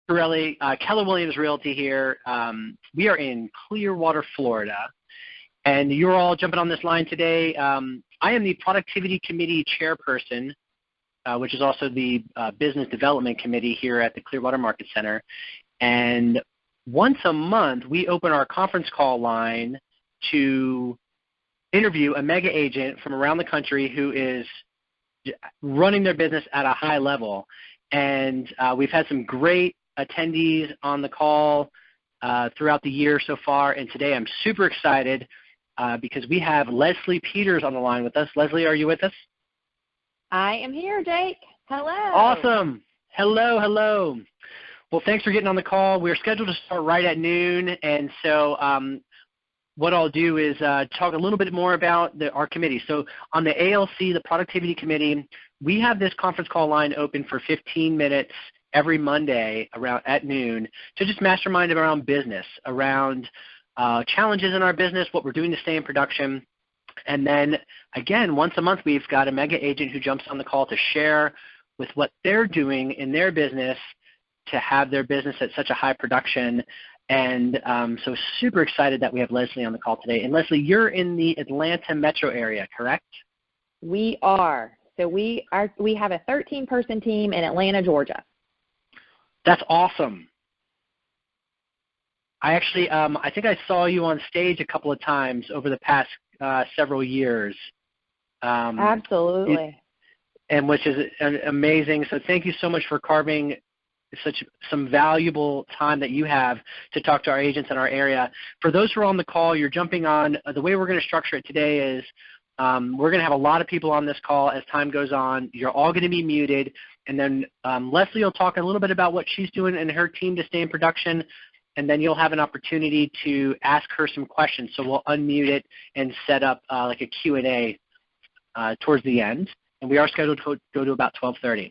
Pirelli, Keller Williams Realty here. We are in Clearwater, Florida, and you're all jumping on this line today. I am the Productivity Committee Chairperson, which is also the Business Development Committee here at the Clearwater Market Center. And once a month, we open our conference call line to interview a mega agent from around the country who is running their business at a high level. And we've had some great attendees on the call throughout the year so far. And today I'm super excited because we have Lesley Peters on the line with us. Lesley, are you with us? I am here, Jake. Hello. Awesome. Hello, hello. Well, thanks for getting on the call. We're scheduled to start right at noon, and so what I'll do is talk a little bit more about our committee. So on the ALC, the Productivity Committee, we have this conference call line open for 15 minutes every Monday around at noon to just mastermind around business, around challenges in our business, what we're doing to stay in production. And then, again, once a month, we've got a mega agent who jumps on the call to share with what they're doing in their business to have their business at such a high production. And so super excited that we have Lesley on the call today. And Lesley, you're in the Atlanta metro area, correct? We are. So we have a 13-person team in Atlanta, Georgia. That's awesome. I actually, I think I saw you on stage a couple of times over the past several years. Absolutely. And which is amazing. So thank you so much for carving some valuable time that you have to talk to our agents in our area. For those who are on the call, you're jumping on. The way we're going to structure it today is we're going to have a lot of people on this call as time goes on. You're all going to be muted. And then Lesley will talk a little bit about what she's doing and her team to stay in production. And then you'll have an opportunity to ask her some questions. So we'll unmute it and set up like a Q&A towards the end. And we are scheduled to go to about 12:30.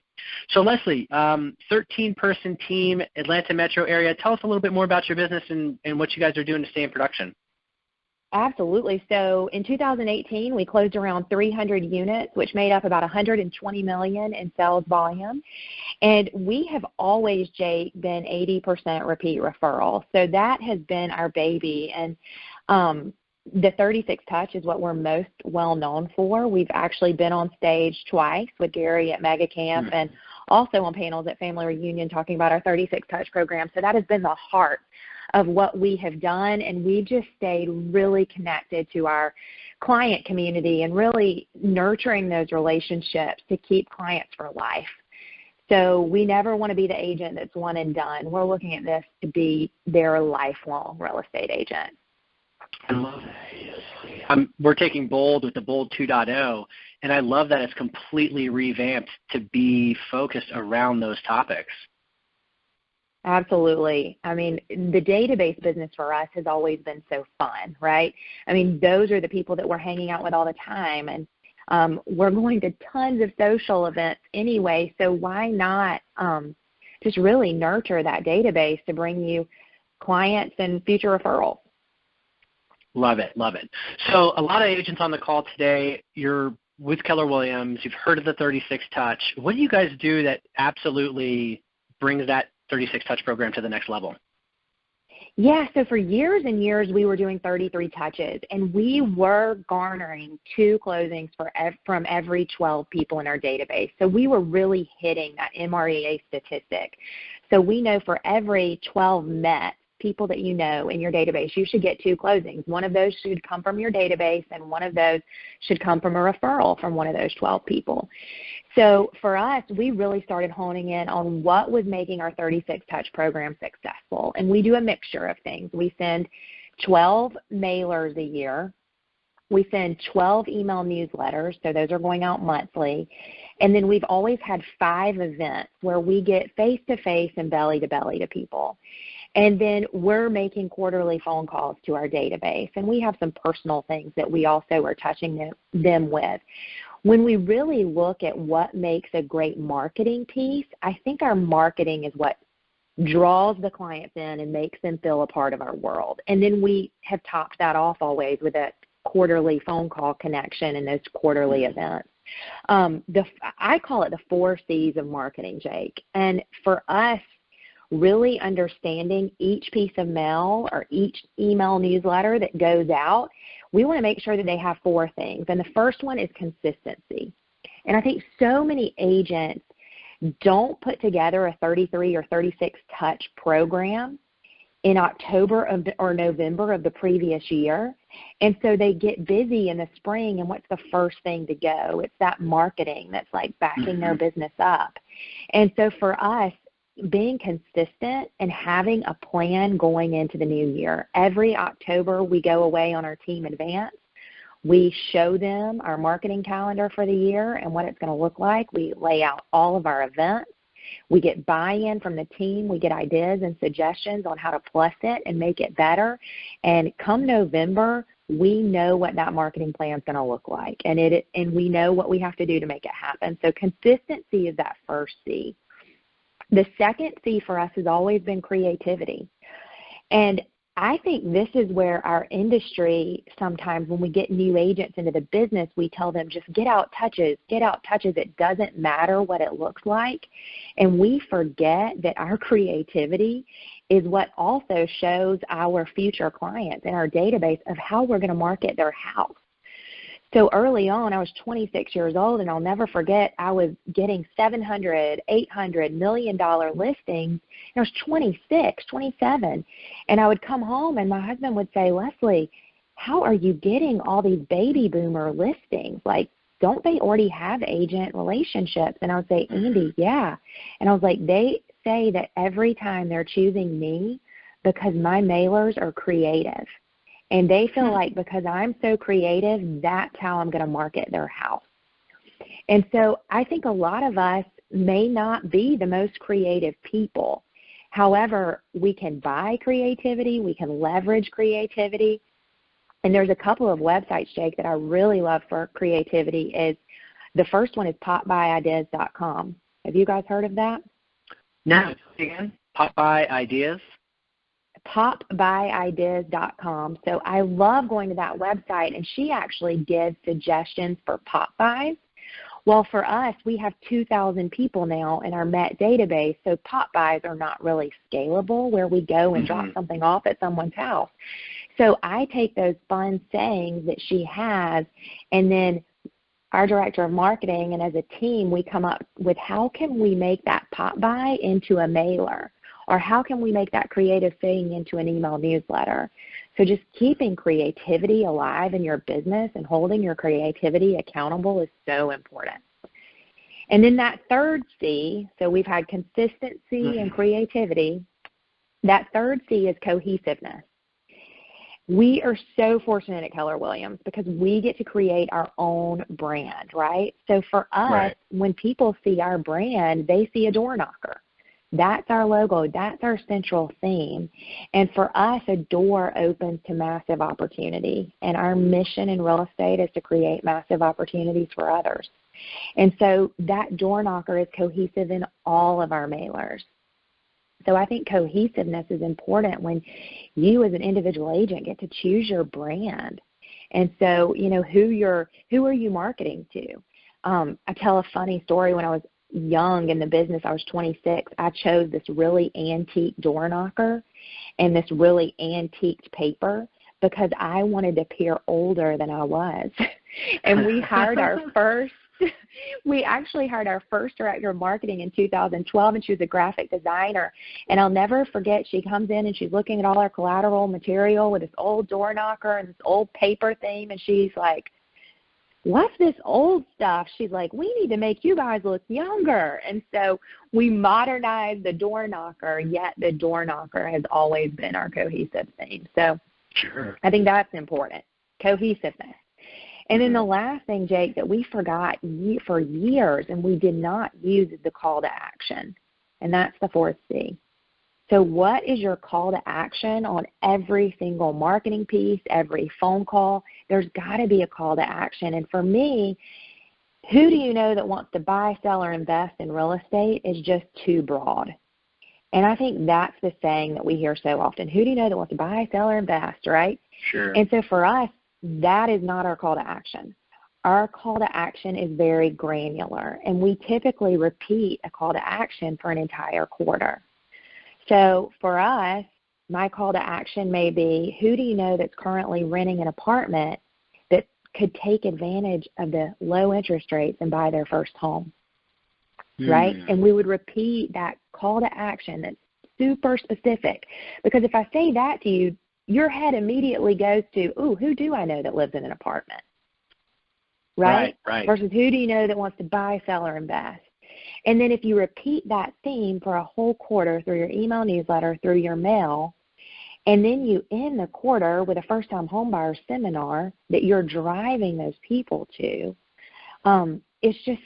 So Lesley, 13-person team, Atlanta metro area. Tell us a little bit more about your business and what you guys are doing to stay in production. Absolutely. So in 2018, we closed around 300 units, which made up about $120 million in sales volume. And we have always, Jake, been 80% repeat referral. So that has been our baby. And the 36 Touch is what we're most well known for. We've actually been on stage twice with Gary at Mega Camp and also on panels at Family Reunion talking about our 36 Touch program. So that has been the heart of what we have done, and we've just stayed really connected to our client community and really nurturing those relationships to keep clients for life. So we never want to be the agent that's one and done. We're looking at this to be their lifelong real estate agent. I love that. We're taking Bold with the Bold 2.0, and I love that it's completely revamped to be focused around those topics. Absolutely. I mean, the database business for us has always been so fun, right? I mean, those are the people that we're hanging out with all the time, and we're going to tons of social events anyway, so why not just really nurture that database to bring you clients and future referrals? Love it, love it. So a lot of agents on the call today, you're with Keller Williams, you've heard of the 36 Touch. What do you guys do that absolutely brings that 36 Touch program to the next level? Yeah, so for years and years, we were doing 33 touches, and we were garnering 2 closings from every 12 people in our database. So we were really hitting that MREA statistic. So we know for every 12 METs, people that you know in your database, you should get 2 closings. One of those should come from your database, and one of those should come from a referral from one of those 12 people. So for us, we really started honing in on what was making our 36 Touch program successful. And we do a mixture of things. We send 12 mailers a year. We send 12 email newsletters, so those are going out monthly. And then we've always had 5 events where we get face-to-face and belly-to-belly to people. And then we're making quarterly phone calls to our database. And we have some personal things that we also are touching them with. When we really look at what makes a great marketing piece, I think our marketing is what draws the clients in and makes them feel a part of our world. And then we have topped that off always with a quarterly phone call connection and those quarterly events. I call it the 4 C's of marketing, Jake. And for us, really understanding each piece of mail or each email newsletter that goes out, we want to make sure that they have 4 things. And the first one is consistency. And I think so many agents don't put together a 33 or 36 touch program in October or November of the previous year. And so they get busy in the spring, and what's the first thing to go? It's that marketing that's like backing their business up. And so for us, being consistent and having a plan going into the new year. Every October, we go away on our team advance. We show them our marketing calendar for the year and what it's going to look like. We lay out all of our events. We get buy-in from the team. We get ideas and suggestions on how to plus it and make it better. And come November, we know what that marketing plan is going to look like, and we know what we have to do to make it happen. So consistency is that first C. The second C for us has always been creativity. And I think this is where our industry, sometimes when we get new agents into the business, we tell them just get out touches. It doesn't matter what it looks like. And we forget that our creativity is what also shows our future clients in our database of how we're going to market their house. So early on, I was 26 years old, and I'll never forget, I was getting $700, $800, $1 million listings. And I was 26, 27. And I would come home, and my husband would say, Lesley, how are you getting all these baby boomer listings? Like, don't they already have agent relationships? And I would say, Andy, yeah. And I was like, they say that every time they're choosing me because my mailers are creative. And they feel like because I'm so creative, that's how I'm going to market their house. And so I think a lot of us may not be the most creative people. However, we can buy creativity. We can leverage creativity. And there's a couple of websites, Jake, that I really love for creativity. The first one is popbyideas.com. Have you guys heard of that? No. Again, Popeye Ideas? popbyideas.com. So I love going to that website, and she actually gives suggestions for pop buys. Well, for us, we have 2,000 people now in our Met database, so pop buys are not really scalable where we go and drop something off at someone's house. So I take those fun sayings that she has, and then our director of marketing and as a team, we come up with how can we make that pop buy into a mailer? Or how can we make that creative thing into an email newsletter? So just keeping creativity alive in your business and holding your creativity accountable is so important. And then that third C, so we've had consistency and creativity. That third C is cohesiveness. We are so fortunate at Keller Williams because we get to create our own brand, right? So for us, when people see our brand, they see a door knocker. That's our logo. That's our central theme. And for us, a door opens to massive opportunity. And our mission in real estate is to create massive opportunities for others. And so that door knocker is cohesive in all of our mailers. So I think cohesiveness is important when you as an individual agent get to choose your brand. And so, who are you marketing to? I tell a funny story. When I was young in the business, I was 26, I chose this really antique door knocker and this really antiqued paper because I wanted to appear older than I was. And we hired we actually hired our first director of marketing in 2012, and she was a graphic designer. And I'll never forget, she comes in and she's looking at all our collateral material with this old door knocker and this old paper theme, and she's like, what's this old stuff? She's like, we need to make you guys look younger. And so we modernized the door knocker, yet the door knocker has always been our cohesive theme. So I think that's important, cohesiveness. And then the last thing, Jake, that we forgot for years and we did not use is the call to action, and that's the fourth C. So what is your call to action on every single marketing piece, every phone call? There's got to be a call to action. And for me, who do you know that wants to buy, sell, or invest in real estate is just too broad. And I think that's the saying that we hear so often. Who do you know that wants to buy, sell, or invest, right? Sure. And so for us, that is not our call to action. Our call to action is very granular, and we typically repeat a call to action for an entire quarter. So for us, my call to action may be, who do you know that's currently renting an apartment that could take advantage of the low interest rates and buy their first home, right? And we would repeat that call to action that's super specific, because if I say that to you, your head immediately goes to, ooh, who do I know that lives in an apartment, right? Right. Versus who do you know that wants to buy, sell, or invest? And then if you repeat that theme for a whole quarter through your email newsletter, through your mail, and then you end the quarter with a first-time homebuyer seminar that you're driving those people to, it's just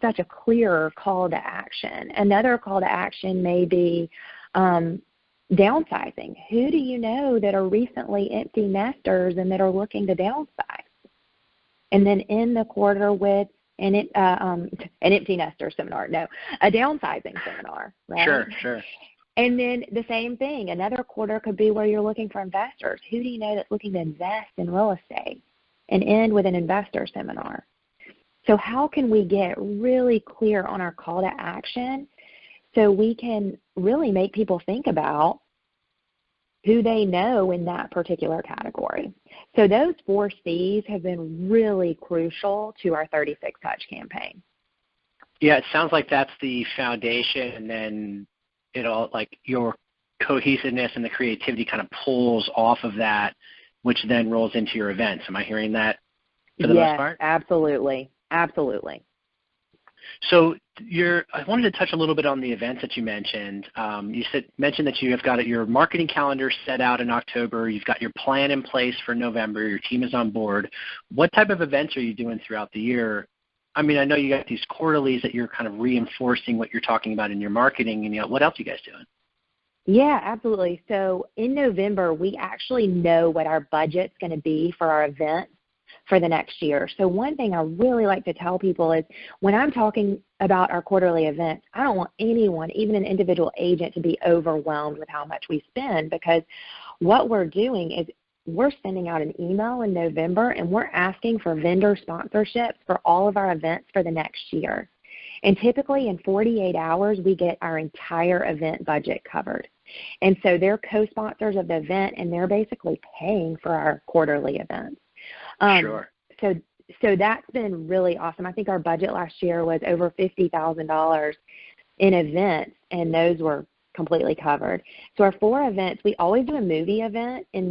such a clearer call to action. Another call to action may be downsizing. Who do you know that are recently empty nesters and that are looking to downsize? And then end the quarter with an empty nester seminar. No, a downsizing seminar, right? Sure. And then the same thing, another quarter could be where you're looking for investors. Who do you know that's looking to invest in real estate? And end with an investor seminar. So how can we get really clear on our call to action so we can really make people think about who they know in that particular category? So those 4 C's have been really crucial to our 36 Touch campaign. Yeah, it sounds like that's the foundation, and then like your cohesiveness and the creativity kind of pulls off of that, which then rolls into your events. Am I hearing that for the most part? Yes, absolutely. So I wanted to touch a little bit on the events that you mentioned. You mentioned that you have got your marketing calendar set out in October. You've got your plan in place for November. Your team is on board. What type of events are you doing throughout the year? I mean, I know you got these quarterlies that you're kind of reinforcing what you're talking about in your marketing, and what else are you guys doing? Yeah, absolutely. So in November, we actually know what our budget's going to be for our events for the next year. So one thing I really like to tell people is when I'm talking about our quarterly events, I don't want anyone, even an individual agent, to be overwhelmed with how much we spend, because what we're doing is we're sending out an email in November and we're asking for vendor sponsorships for all of our events for the next year. And typically in 48 hours, we get our entire event budget covered. And so they're co-sponsors of the event, and they're basically paying for our quarterly events. Sure. So that's been really awesome. I think our budget last year was over $50,000 in events, and those were completely covered. So our 4 events, we always do a movie event in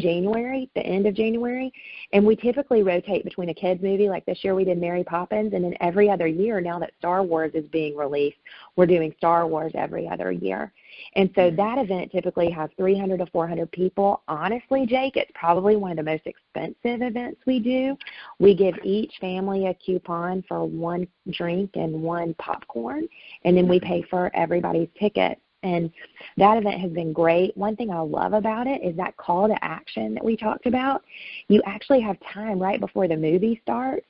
January, the end of January, and we typically rotate between a kids movie. Like this year we did Mary Poppins, and then every other year, now that Star Wars is being released, we're doing Star Wars every other year. And so that event typically has 300 to 400 people. Honestly, Jake, it's probably one of the most expensive events we do. We give each family a coupon for 1 drink and 1 popcorn, and then we pay for everybody's ticket. And that event has been great. One thing I love about it is that call to action that we talked about. You actually have time right before the movie starts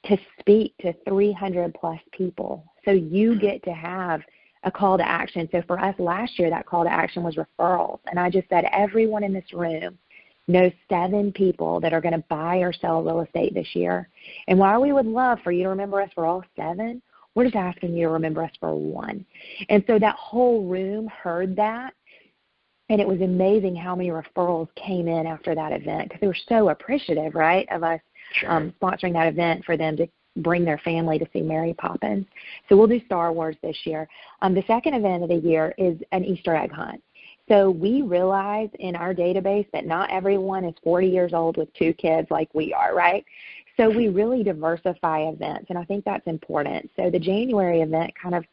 to speak to 300 plus people. So you get to have a call to action. So for us last year, that call to action was referrals. And I just said everyone in this room knows 7 people that are going to buy or sell real estate this year. And while we would love for you to remember us for all 7, we're just asking you to remember us for 1. And so that whole room heard that, and it was amazing how many referrals came in after that event, because they were so appreciative, right, of us sponsoring that event for them to bring their family to see Mary Poppins. So we'll do Star Wars this year. The second event of the year is an Easter egg hunt. So we realize in our database that not everyone is 40 years old with 2 kids like we are, right? So we really diversify events, and I think that's important. So the January event kind of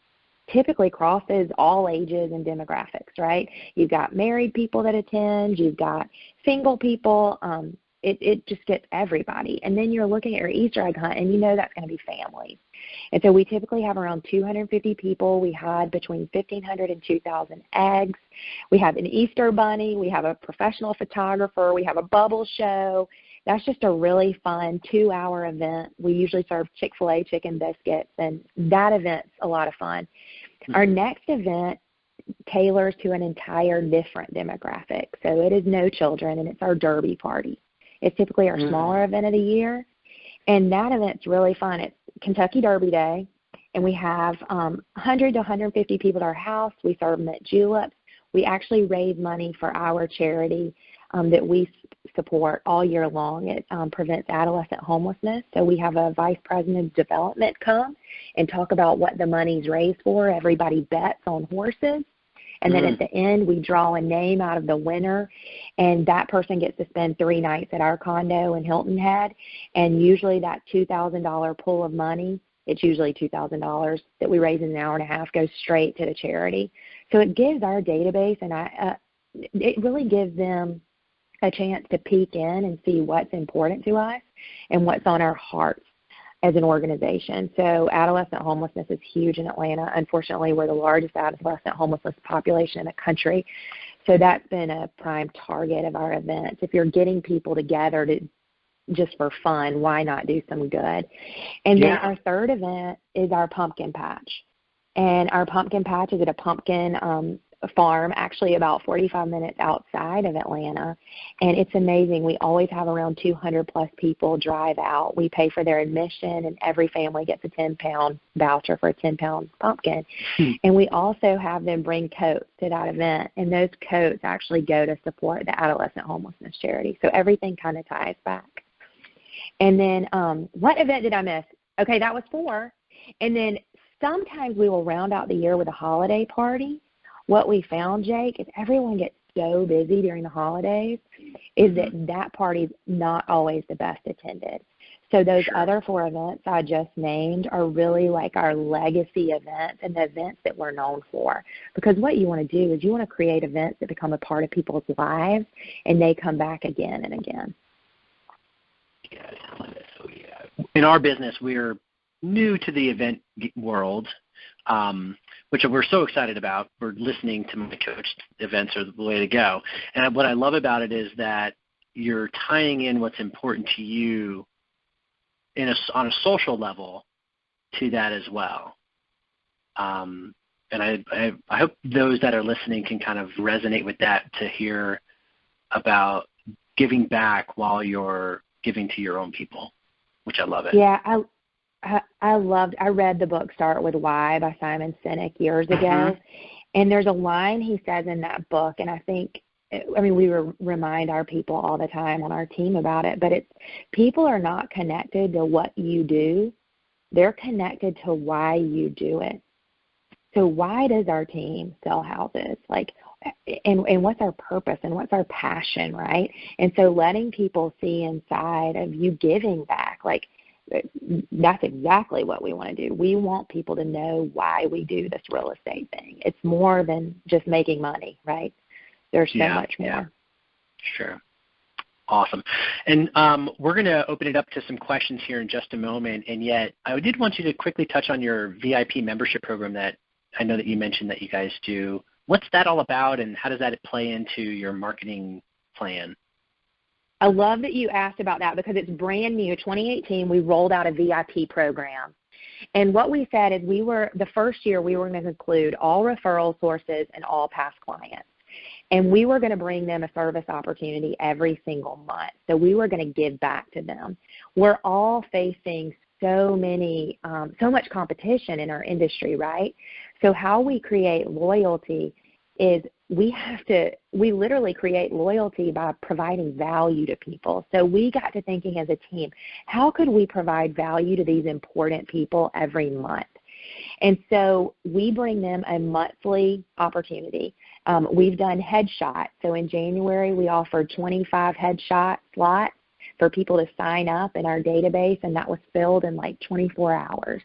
typically crosses all ages and demographics, right? You've got married people that attend. You've got single people. It just gets everybody. And then you're looking at your Easter egg hunt, and you know that's going to be families. And so we typically have around 250 people. We had between 1,500 and 2,000 eggs. We have an Easter bunny. We have a professional photographer. We have a bubble show. That's just a really fun 2-hour event. We usually serve Chick-fil-A chicken biscuits, and that event's a lot of fun. Our next event tailors to an entire different demographic. So it is no children, and it's our derby party. It's typically our smaller event of the year, and that event's really fun. It's Kentucky Derby Day, and we have 100 to 150 people at our house. We serve them at juleps. We actually raise money for our charity that we support all year long. It prevents adolescent homelessness. So we have a vice president of development come and talk about what the money's raised for. Everybody bets on horses. And then at the end, we draw a name out of the winner, and that person gets to spend 3 nights at our condo in Hilton Head. And usually that $2,000 pool of money, it's usually $2,000 that we raise in an hour and a half, goes straight to the charity. So it gives our database, and it really gives them a chance to peek in and see what's important to us and what's on our hearts as an organization. So adolescent homelessness is huge in Atlanta. Unfortunately, we're the largest adolescent homelessness population in the country. So that's been a prime target of our events. If you're getting people together to just for fun, why not do some good? And then our third event is our pumpkin patch. And our pumpkin patch is at a pumpkin farm, actually about 45 minutes outside of Atlanta. And it's amazing. We always have around 200 plus people drive out. We pay for their admission, and every family gets a 10-pound voucher for a 10-pound pumpkin. And we also have them bring coats to that event, and those coats actually go to support the adolescent homelessness charity. So everything kind of ties back. And then what event did I miss? Okay, that was 4. And then sometimes we will round out the year with a holiday party. What we found, Jake, is everyone gets so busy during the holidays is that party's not always the best attended. So those other 4 events I just named are really like our legacy events and the events that we're known for. Because what you want to do is you want to create events that become a part of people's lives, and they come back again and again. In our business, we're new to the event world, which we're so excited about. We're listening to my coach. Events are the way to go. And what I love about it is that you're tying in what's important to you on a social level to that as well. And I hope those that are listening can kind of resonate with that, to hear about giving back while you're giving to your own people, which I love it. Yeah, I read the book Start With Why by Simon Sinek years ago, and there's a line he says in that book, and we remind our people all the time on our team about it, but it's people are not connected to what you do. They're connected to why you do it. So why does our team sell houses? And what's our purpose and what's our passion, right? And so letting people see inside of you giving back, that's exactly what we want to do. We want people to know why we do this real estate thing. It's more than just making money, right? There's so much more. Yeah. Sure. Awesome. And we're going to open it up to some questions here in just a moment. And yet I did want you to quickly touch on your VIP membership program that I know that you mentioned that you guys do. What's that all about, and how does that play into your marketing plan? I love that you asked about that because it's brand new. 2018, we rolled out a VIP program. And what we said is the first year we were going to include all referral sources and all past clients. And we were going to bring them a service opportunity every single month. So we were going to give back to them. We're all facing so much competition in our industry, right? So how we create loyalty is we literally create loyalty by providing value to people. So we got to thinking as a team, how could we provide value to these important people every month? And so we bring them a monthly opportunity. We've done headshots. So in January, we offered 25 headshot slots for people to sign up in our database, and that was filled in 24 hours.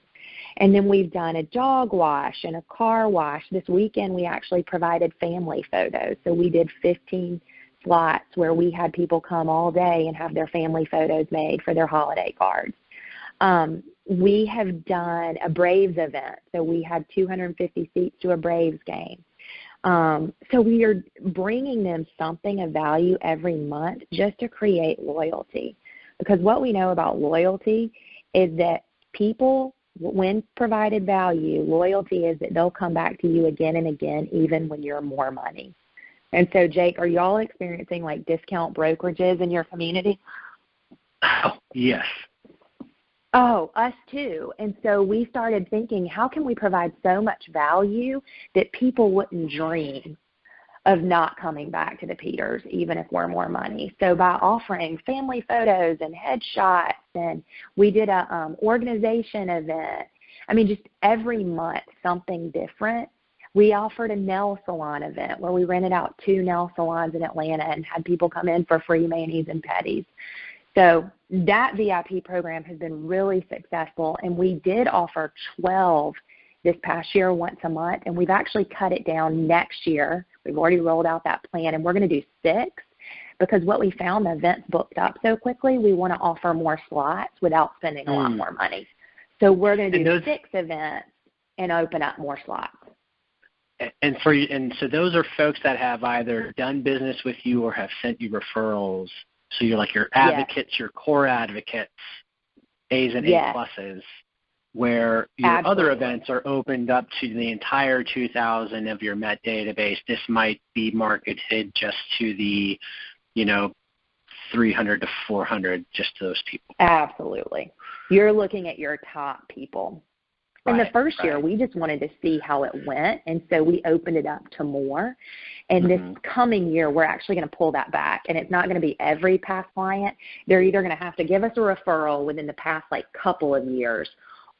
And then we've done a dog wash and a car wash. This weekend we actually provided family photos. So we did 15 slots where we had people come all day and have their family photos made for their holiday cards. We have done a Braves event. So we had 250 seats to a Braves game. So we are bringing them something of value every month just to create loyalty. Because what we know about loyalty is that people, when provided value, loyalty is that they'll come back to you again and again, even when you're more money. And so, Jake, are y'all experiencing discount brokerages in your community? Oh, yes. Oh, us too. And so we started thinking, how can we provide so much value that people wouldn't dream of not coming back to the Peters, even if we're more money? So by offering family photos and headshots, and we did a organization event. I mean, just every month something different. We offered a nail salon event where we rented out 2 nail salons in Atlanta and had people come in for free manis and pedis. So that VIP program has been really successful, and we did offer 12 this past year once a month, and we've actually cut it down next year. We've already rolled out that plan, and we're going to do 6 because what we found, the events booked up so quickly, we want to offer more slots without spending a lot more money. So we're going to do 6 events and open up more slots. And so those are folks that have either done business with you or have sent you referrals. So you're like your advocates, your core advocates, A's and A pluses, where your other events are opened up to the entire 2,000 of your Met database. This might be marketed just to the, 300 to 400, just to those people. Absolutely. You're looking at your top people. In the first year, we just wanted to see how it went, and so we opened it up to more. And this coming year, we're actually going to pull that back, and it's not going to be every past client. They're either going to have to give us a referral within the past, couple of years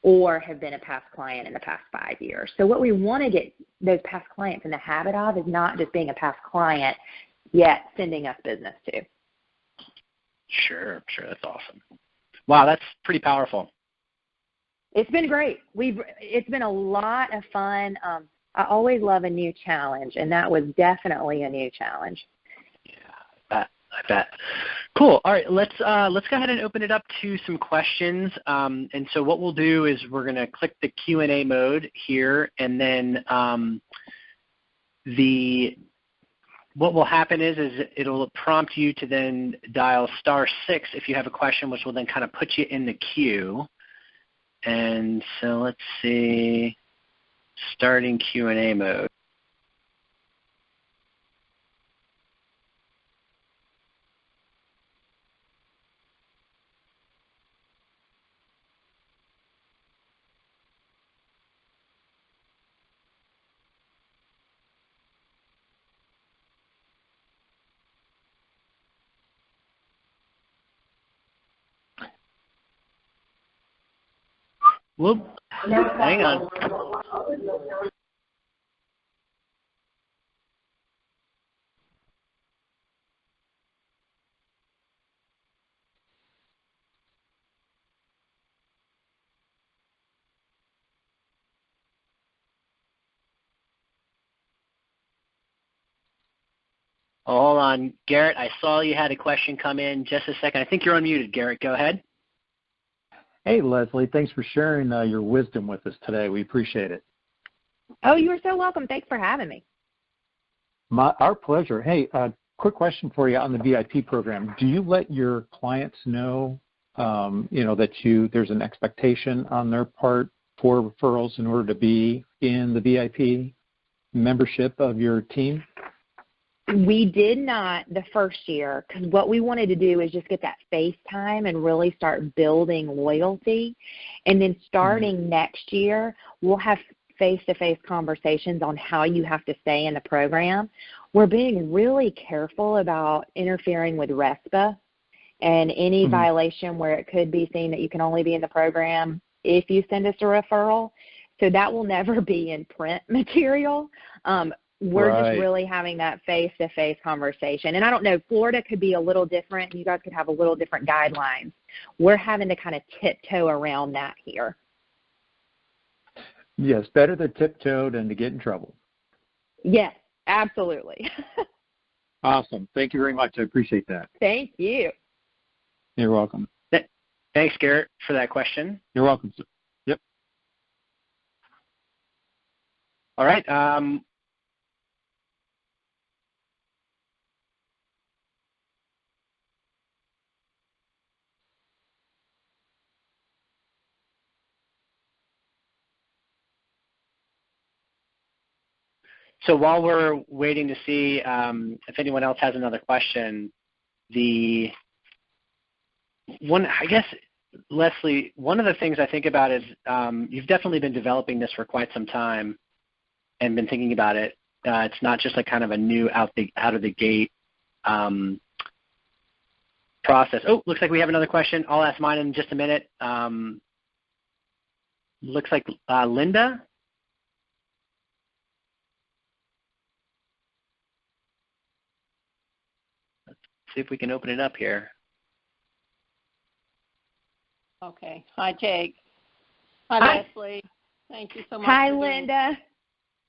or have been a past client in the past 5 years. So what we want to get those past clients in the habit of is not just being a past client, yet sending us business too. Sure. That's awesome. Wow, that's pretty powerful. It's been great. It's been a lot of fun. I always love a new challenge, and that was definitely a new challenge. Yeah, I bet. Cool. All right, let's go ahead and open it up to some questions. And so what we'll do is we're going to click the Q&A mode here, and then what will happen is it'll prompt you to then dial *6 if you have a question, which will then kind of put you in the queue. And so let's see, starting Q&A mode. Whoop, hang on. Oh, hold on. Garrett, I saw you had a question come in. Just a second. I think you're unmuted, Garrett. Go ahead. Hey, Leslie. Thanks for sharing your wisdom with us today. We appreciate it. Oh, you are so welcome. Thanks for having me. Our pleasure. Hey, quick question for you on the VIP program. Do you let your clients know, that there's an expectation on their part for referrals in order to be in the VIP membership of your team? We did not the first year because what we wanted to do is just get that face time and really start building loyalty. And then starting next year, we'll have face-to-face conversations on how you have to stay in the program. We're being really careful about interfering with RESPA and any violation where it could be seen that you can only be in the program if you send us a referral. So that will never be in print material. We're just really having that face-to-face conversation. And I don't know, Florida could be a little different. You guys could have a little different guidelines. We're having to kind of tiptoe around that here. Yes, better to tiptoe than to get in trouble. Yes, absolutely. Awesome. Thank you very much. I appreciate that. Thank you. You're welcome. Thanks, Garrett, for that question. You're welcome, sir. Yep. All right. So while we're waiting to see if anyone else has another question, the one, I guess, Lesley, one of the things I think about is you've definitely been developing this for quite some time and been thinking about it. It's not just like kind of a new out of the gate process. Oh, looks like we have another question. I'll ask mine in just a minute. Looks like Linda. Let's see if we can open it up here. Okay. Hi, Jake. Hi, Lesley. Thank you so much. Hi, Linda.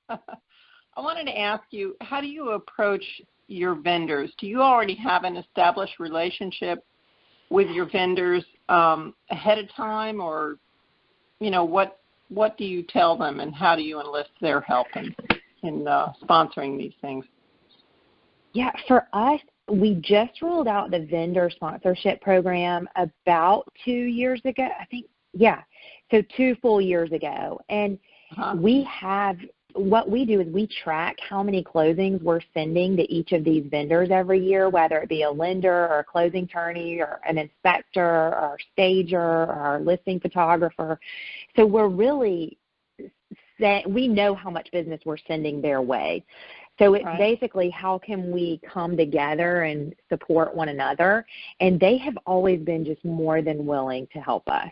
I wanted to ask you, how do you approach your vendors? Do you already have an established relationship with your vendors ahead of time, or, what do you tell them, and how do you enlist their help in sponsoring these things? Yeah, for us, we just rolled out the vendor sponsorship program about 2 years ago, I think. Yeah, so 2 full years ago. And what we do is we track how many closings we're sending to each of these vendors every year, whether it be a lender or a closing attorney or an inspector or a stager or a listing photographer. So we're really we know how much business we're sending their way. So it's basically how can we come together and support one another, and they have always been just more than willing to help us.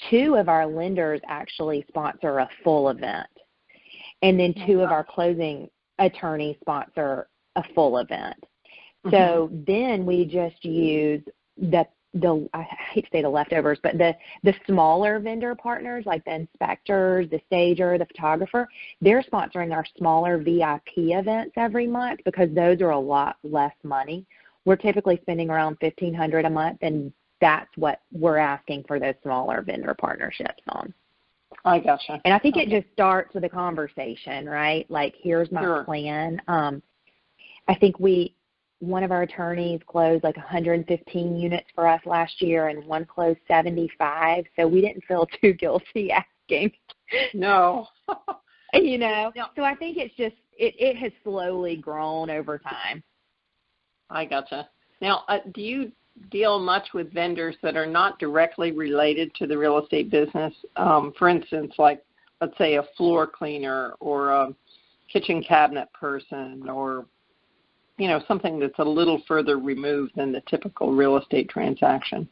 2 of our lenders actually sponsor a full event, and then 2 of our closing attorneys sponsor a full event. So then we just use the I hate to say the leftovers, but the smaller vendor partners, like the inspectors, the stager, the photographer, they're sponsoring our smaller VIP events every month because those are a lot less money. We're typically spending around $1,500 a month, and that's what we're asking for those smaller vendor partnerships on. I gotcha. And I think it just starts with a conversation, right? Like, here's my plan. I think one of our attorneys closed like 115 units for us last year, and one closed 75. So we didn't feel too guilty asking. No. So I think it's just, it has slowly grown over time. I gotcha. Now, do you deal much with vendors that are not directly related to the real estate business? For instance, like, let's say a floor cleaner or a kitchen cabinet person, or something that's a little further removed than the typical real estate transaction?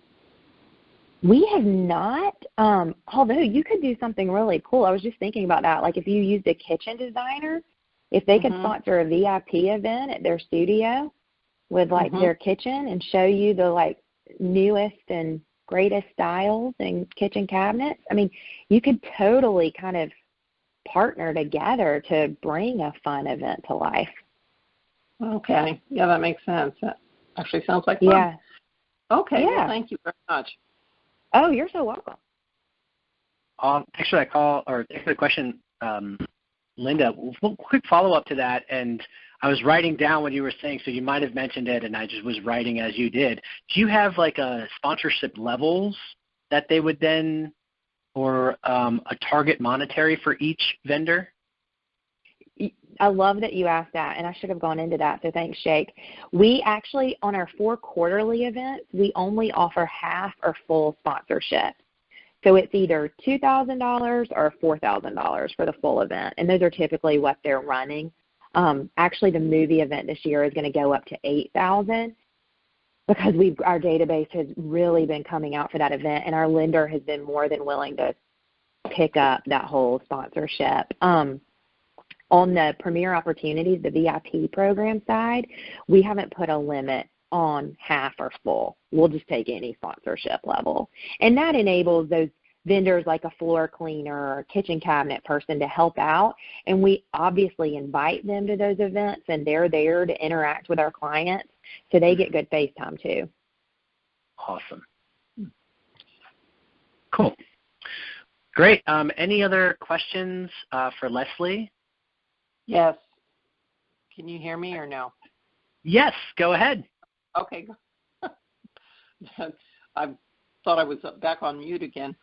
We have not, although you could do something really cool. I was just thinking about that. Like, if you used a kitchen designer, if they could sponsor a VIP event at their studio with, like, their kitchen and show you the, like, newest and greatest styles and kitchen cabinets. I mean, you could totally kind of partner together to bring a fun event to life. Okay. Yeah, that makes sense. That actually sounds like fun. Yeah. Okay. Yeah. Well, thank you very much. Oh, you're so welcome. Thanks for that call, or thanks for the question, Linda. Quick follow-up to that, and I was writing down what you were saying, so you might have mentioned it, and I just was writing as you did. Do you have like a sponsorship levels that they would then, or a target monetary for each vendor? I love that you asked that, and I should have gone into that, so thanks, Jake. We actually, on our 4 quarterly events, we only offer half or full sponsorship. So it's either $2,000 or $4,000 for the full event, and those are typically what they're running. Actually, the movie event this year is going to go up to $8,000 because our database has really been coming out for that event, and our lender has been more than willing to pick up that whole sponsorship. On the Premier Opportunities, the VIP program side, we haven't put a limit on half or full. We'll just take any sponsorship level. And that enables those vendors like a floor cleaner or a kitchen cabinet person to help out. And we obviously invite them to those events, and they're there to interact with our clients, so they get good face time too. Awesome. Cool. Great. Any other questions for Lesley? Yes. Can you hear me or no? Yes, go ahead. Okay. I thought I was back on mute again.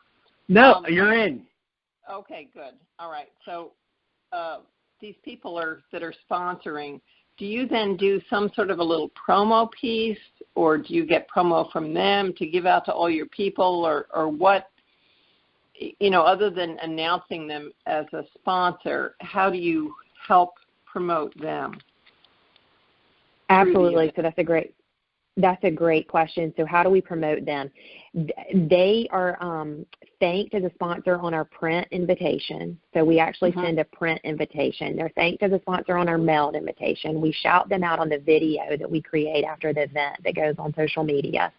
No, you're in. Okay, good. All right. So these people that are sponsoring, do you then do some sort of a little promo piece, or do you get promo from them to give out to all your people, or what, other than announcing them as a sponsor, how do you help promote them? Absolutely. So that's a great question. So how do we promote them? They are thanked as a sponsor on our print invitation. So we actually send a print invitation. They're thanked as a sponsor on our mailed invitation. We shout them out on the video that we create after the event that goes on social media.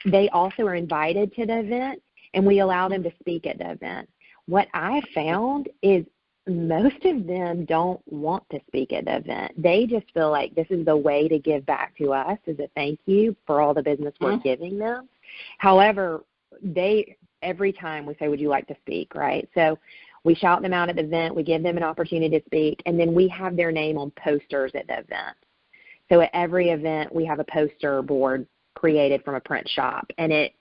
They also are invited to the event, and we allow them to speak at the event. What I found is most of them don't want to speak at the event. They just feel like this is the way to give back to us as a thank you for all the business we're giving them. However, every time we say, would you like to speak, right? So we shout them out at the event, we give them an opportunity to speak, and then we have their name on posters at the event. So at every event, we have a poster board created from a print shop, and it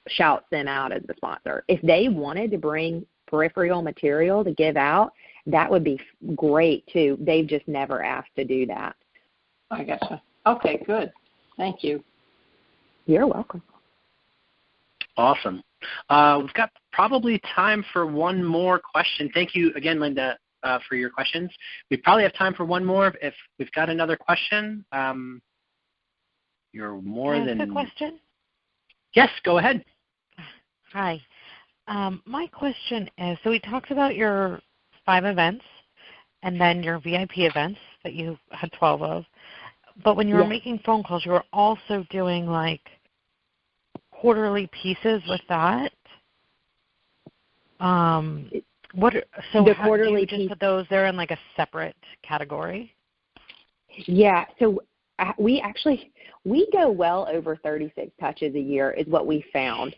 shouts them out as the sponsor. If they wanted to bring peripheral material to give out, that would be great too. They've just never asked to do that. I gotcha. Okay, good. Thank you. You're welcome. Awesome. We've got probably time for one more question. Thank you again, Linda, for your questions. We probably have time for one more. If we've got another question, you're more Can I than... ask a question? Yes, go ahead. Hi. My question is, so we talked about your 5 events and then your VIP events that you had 12 of, but when you were making phone calls, you were also doing like quarterly pieces with that. The quarterly do you just put those there in like a separate category? Yeah, so we go well over 36 touches a year is what we found.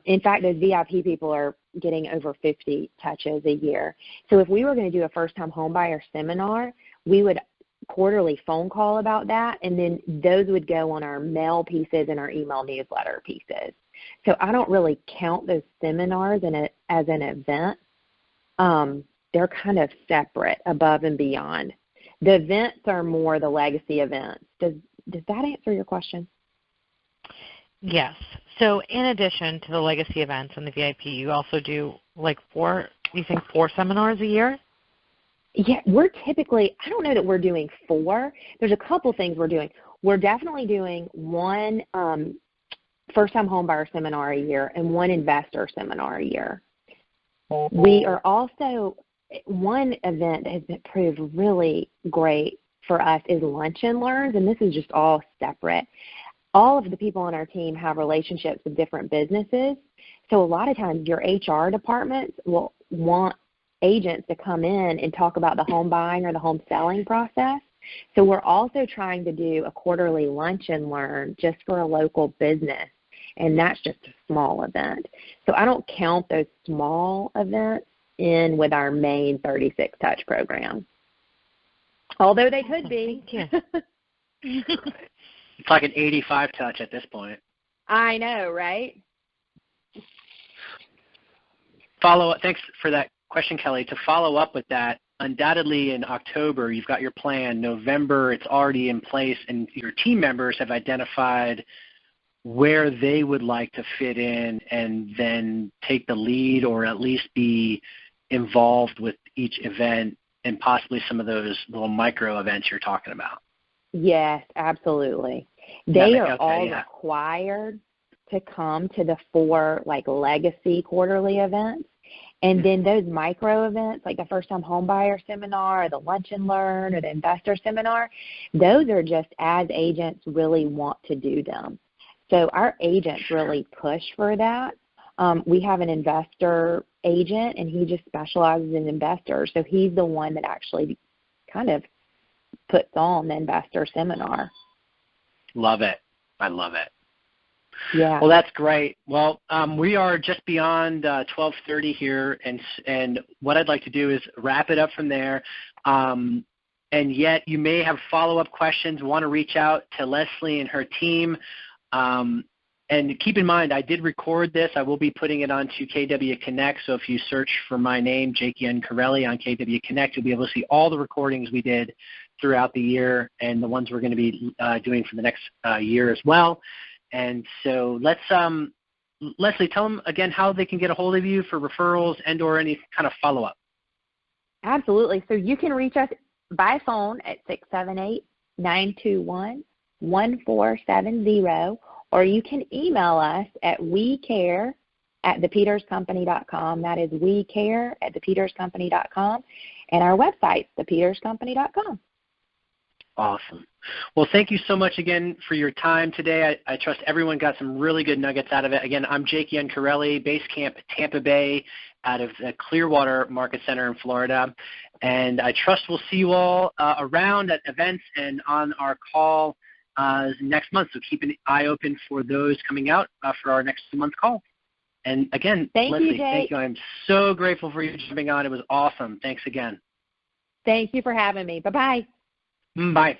In fact, those VIP people are getting over 50 touches a year. So if we were going to do a first-time homebuyer seminar, we would quarterly phone call about that, and then those would go on our mail pieces and our email newsletter pieces. So I don't really count those seminars as an event. They're kind of separate, above and beyond. The events are more the legacy events. Does that answer your question? Yes. So in addition to the legacy events and the VIP, you also do like 4 seminars a year? Yeah, we're typically, I don't know that we're doing 4. There's a couple things we're doing. We're definitely doing 1 first-time homebuyer seminar a year and 1 investor seminar a year. We are also, one event that has been proved really great for us is Lunch and Learns, and this is just all separate. All of the people on our team have relationships with different businesses, so a lot of times your HR departments will want agents to come in and talk about the home buying or the home selling process. So we're also trying to do a quarterly Lunch and Learn just for a local business, and that's just a small event. So I don't count those small events in with our main 36 touch program, although they could be. Thank you. It's like an 85 touch at this point. I know, right? Thanks for that question, Kelly. To follow up with that, undoubtedly in October, you've got your plan. November, it's already in place, and your team members have identified where they would like to fit in and then take the lead or at least be involved with each event and possibly some of those little micro events you're talking about. Yes, absolutely. They are all required to come to the 4 like legacy quarterly events. And then those micro events, like the first-time homebuyer seminar or the Lunch and Learn or the investor seminar, those are just as agents really want to do them. So our agents really push for that. We have an investor agent, and he just specializes in investors. So he's the one that actually kind of puts on the investor seminar. Love it. I love it. Yeah. Well, that's great. Well, we are just beyond 12:30 here, and what I'd like to do is wrap it up from there. And yet you may have follow-up questions, want to reach out to Lesley and her team. And keep in mind, I did record this. I will be putting it onto KW Connect. So if you search for my name, Jakey Corelli, on KW Connect, you'll be able to see all the recordings we did throughout the year and the ones we're going to be doing for the next year as well. And so let's, Lesley, tell them again how they can get a hold of you for referrals and or any kind of follow-up. Absolutely. So you can reach us by phone at 678-921-1470, or you can email us at wecare@thepeterscompany.com. That is wecare@thepeterscompany.com. And our website, thepeterscompany.com. Awesome. Well, thank you so much again for your time today. I trust everyone got some really good nuggets out of it. Again, I'm Jakey Corelli, Base Camp Tampa Bay, out of the Clearwater Market Center in Florida. And I trust we'll see you all around at events and on our call next month. So keep an eye open for those coming out for our next month call. And again, Lesley, thank you. I'm so grateful for you jumping on. It was awesome. Thanks again. Thank you for having me. Bye-bye. Bye.